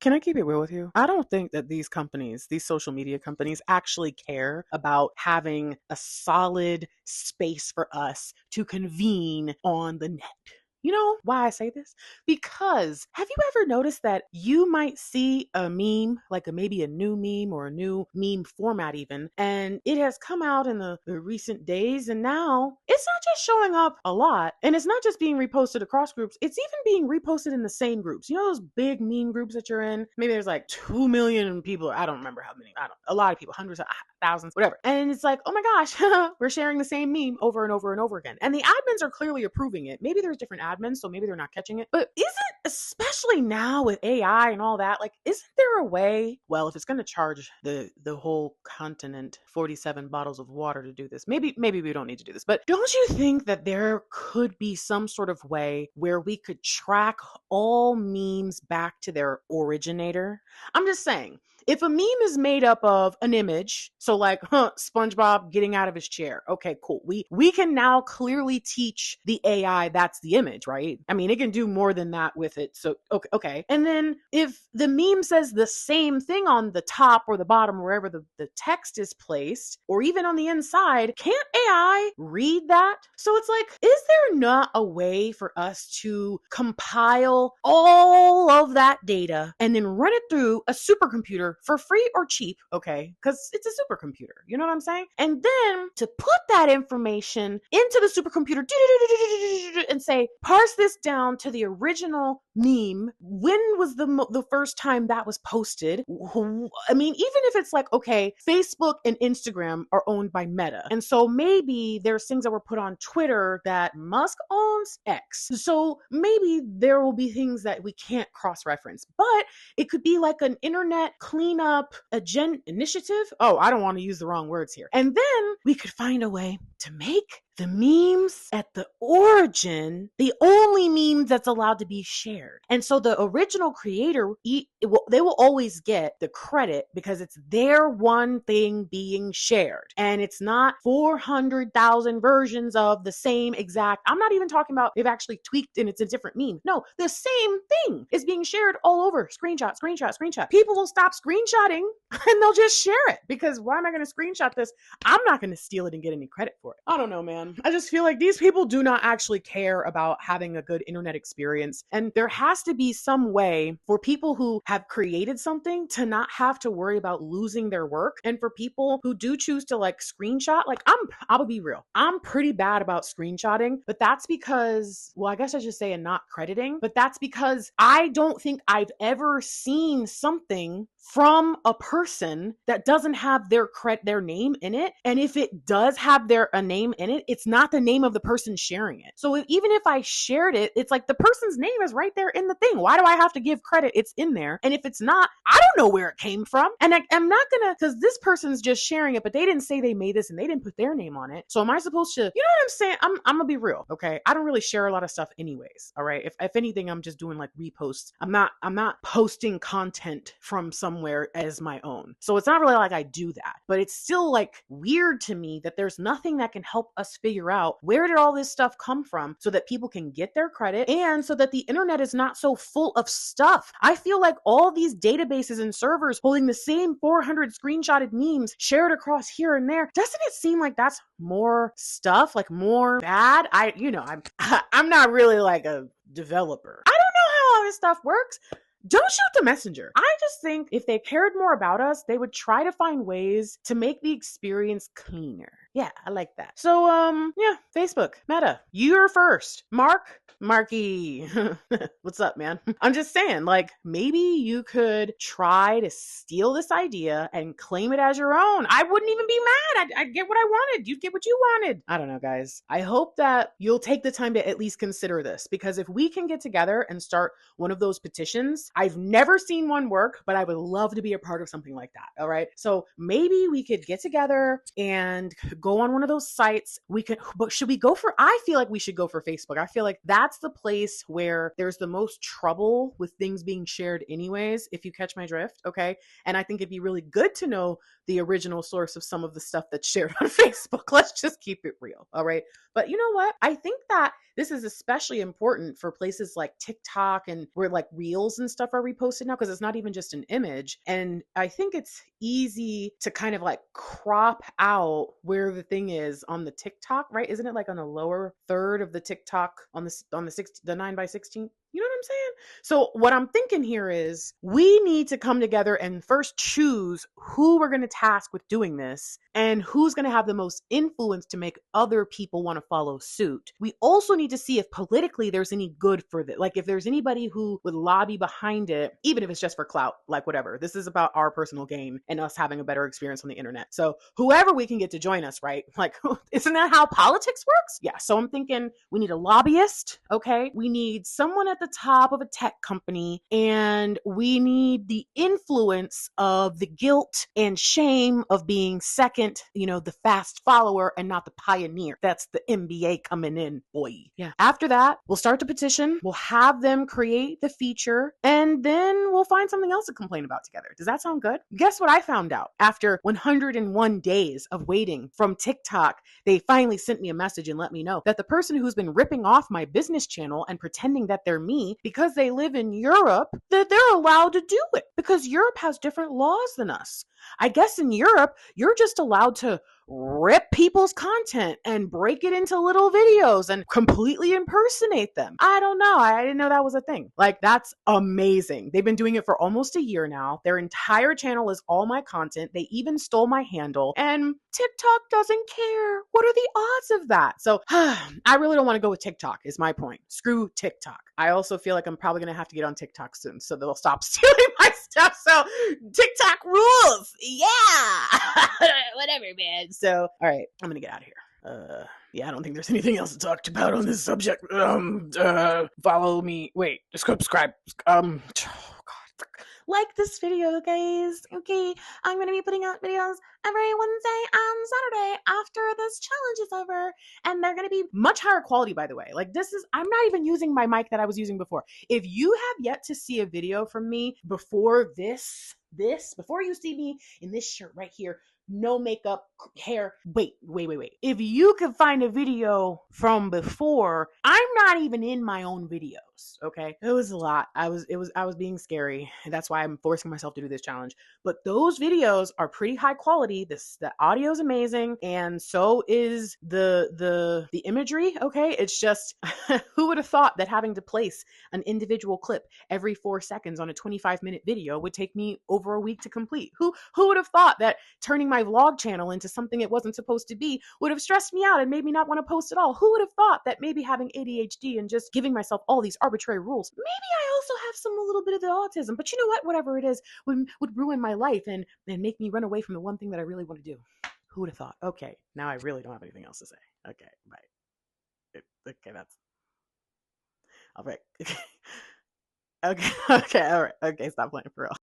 Can I keep it real with you? I don't think that these companies, these social media companies, actually care about having a solid space for us to convene on the net. You know why I say this? Because have you ever noticed that you might see a meme, like maybe a new meme or a new meme format even, and it has come out in the recent days, and now it's not just showing up a lot, and it's not just being reposted across groups, it's even being reposted in the same groups. You know those big meme groups that you're in? Maybe there's like 2 million people, I don't remember how many, a lot of people, hundreds of thousands, whatever. And it's like, oh my gosh, we're sharing the same meme over and over and over again. And the admins are clearly approving it. Maybe there's different admins, so maybe they're not catching it. But isn't, especially now with AI and all that, like, isn't there a way? Well, if it's going to charge the whole continent 47 bottles of water to do this, maybe we don't need to do this. But don't you think that there could be some sort of way where we could track all memes back to their originator? I'm just saying, if a meme is made up of an image, so like SpongeBob getting out of his chair, okay, cool. We can now clearly teach the AI that's the image, right? I mean, it can do more than that with it. So okay. And then if the meme says the same thing on the top or the bottom, wherever the text is placed, or even on the inside, can't AI read that? So it's like, is there not a way for us to compile all of that data and then run it through a supercomputer for free or cheap, okay? Because it's a supercomputer, you know what I'm saying? And then to put that information into the supercomputer and say, parse this down to the original meme. When was the first time that was posted? I mean, even if it's like, okay, Facebook and Instagram are owned by Meta. And so maybe there's things that were put on Twitter that Musk owns X. So maybe there will be things that we can't cross-reference, but it could be like an internet cleanup initiative. Oh, I don't want to use the wrong words here. And then we could find a way to make the memes at the origin the only memes that's allowed to be shared. And so the original creator, they will always get the credit because it's their one thing being shared. And it's not 400,000 versions of the same exact. I'm not even talking about they've actually tweaked and it's a different meme. No, the same thing is being shared all over. Screenshot. People will stop screenshotting and they'll just share it because why am I going to screenshot this? I'm not going to steal it and get any credit for it. I don't know, man. I just feel like these people do not actually care about having a good internet experience. And there has to be some way for people who have created something to not have to worry about losing their work. And for people who do choose to like screenshot, like I'll be real. I'm pretty bad about screenshotting, but that's because, well, I guess I should say and not crediting, but that's because I don't think I've ever seen something from a person that doesn't have their name in it. And if it does have a name in it, it's not the name of the person sharing it. So even if I shared it, it's like the person's name is right there in the thing. Why do I have to give credit? It's in there. And if it's not, I don't know where it came from. And I'm not gonna, because this person's just sharing it, but they didn't say they made this and they didn't put their name on it. So am I supposed to, you know what I'm saying? I'm gonna be real, okay? I don't really share a lot of stuff anyways, all right? If anything, I'm just doing like reposts. I'm not posting content from somewhere as my own. So it's not really like I do that, but it's still like weird to me that there's nothing that can help us figure out where did all this stuff come from so that people can get their credit and so that the internet is not so full of stuff. I feel like all these databases and servers holding the same 400 screenshotted memes shared across here and there, doesn't it seem like that's more stuff, like more bad? I'm not really like a developer. I don't know how all this stuff works. Don't shoot the messenger. I just think if they cared more about us, they would try to find ways to make the experience cleaner. Yeah, I like that. So, yeah, Facebook, Meta, you're first. Marky, what's up, man? I'm just saying, like, maybe you could try to steal this idea and claim it as your own. I wouldn't even be mad. I'd get what I wanted. You'd get what you wanted. I don't know, guys. I hope that you'll take the time to at least consider this, because if we can get together and start one of those petitions, I've never seen one work, but I would love to be a part of something like that. All right. So maybe we could get together and go go on one of those sites. We could, but should we go for, I feel like we should go for Facebook. I feel like that's the place where there's the most trouble with things being shared anyways, if you catch my drift. Okay. And I think it'd be really good to know the original source of some of the stuff that's shared on Facebook. Let's just keep it real. All right. But you know what? I think that this is especially important for places like TikTok and where like reels and stuff are reposted now, because it's not even just an image. And I think it's easy to kind of like crop out where the thing is on the TikTok, right? Isn't it like on the lower third of the TikTok on the 9 by 16? You know what I'm saying? So what I'm thinking here is we need to come together and first choose who we're going to task with doing this and who's going to have the most influence to make other people want to follow suit. We also need to see if politically there's any good for this. Like if there's anybody who would lobby behind it, even if it's just for clout, like whatever. This is about our personal gain and us having a better experience on the internet. So whoever we can get to join us, right? Like, isn't that how politics works? Yeah. So I'm thinking we need a lobbyist. Okay. We need someone at the top of a tech company, and we need the influence of the guilt and shame of being second, the fast follower and not the pioneer. That's the MBA coming in, boy. Yeah. After that, we'll start the petition. We'll have them create the feature, and then we'll find something else to complain about together. Does that sound good? Guess what I found out after 101 days of waiting from TikTok? They finally sent me a message and let me know that the person who's been ripping off my business channel and pretending that they're me because they live in Europe, that they're allowed to do it because Europe has different laws than us. I guess in Europe, you're just allowed to rip people's content and break it into little videos and completely impersonate them. I don't know. I didn't know that was a thing. Like, that's amazing. They've been doing it for almost a year now. Their entire channel is all my content. They even stole my handle, and TikTok doesn't care. What are the odds of that? So I really don't want to go with TikTok is my point. Screw TikTok. I also feel like I'm probably going to have to get on TikTok soon, so they'll stop stealing my stuff. So TikTok rules. Yeah. Whatever, man. So, all right, I'm gonna get out of here. Yeah, I don't think there's anything else to talk about on this subject. Follow me. Wait, subscribe. Oh God. Like this video, guys. Okay, I'm gonna be putting out videos every Wednesday and Saturday after this challenge is over, and they're gonna be much higher quality, by the way. Like, I'm not even using my mic that I was using before. If you have yet to see a video from me before before you see me in this shirt right here, no makeup, hair. Wait. If you could find a video from before, I'm not even in my own videos. Okay. It was a lot. I was being scary. And that's why I'm forcing myself to do this challenge. But those videos are pretty high quality. The audio is amazing. And so is the imagery. Okay. It's just, who would have thought that having to place an individual clip every 4 seconds on a 25-minute video would take me over a week to complete? Who would have thought that turning my vlog channel into something it wasn't supposed to be would have stressed me out and made me not want to post at all? Who would have thought that maybe having ADHD and just giving myself all these arbitrary rules, maybe I also have a little bit of the autism, but you know what? Whatever it is would ruin my life and make me run away from the one thing that I really want to do. Who would have thought? Okay, now I really don't have anything else to say. Okay, bye. Okay, that's all right. Okay, all right. Okay, stop playing for real.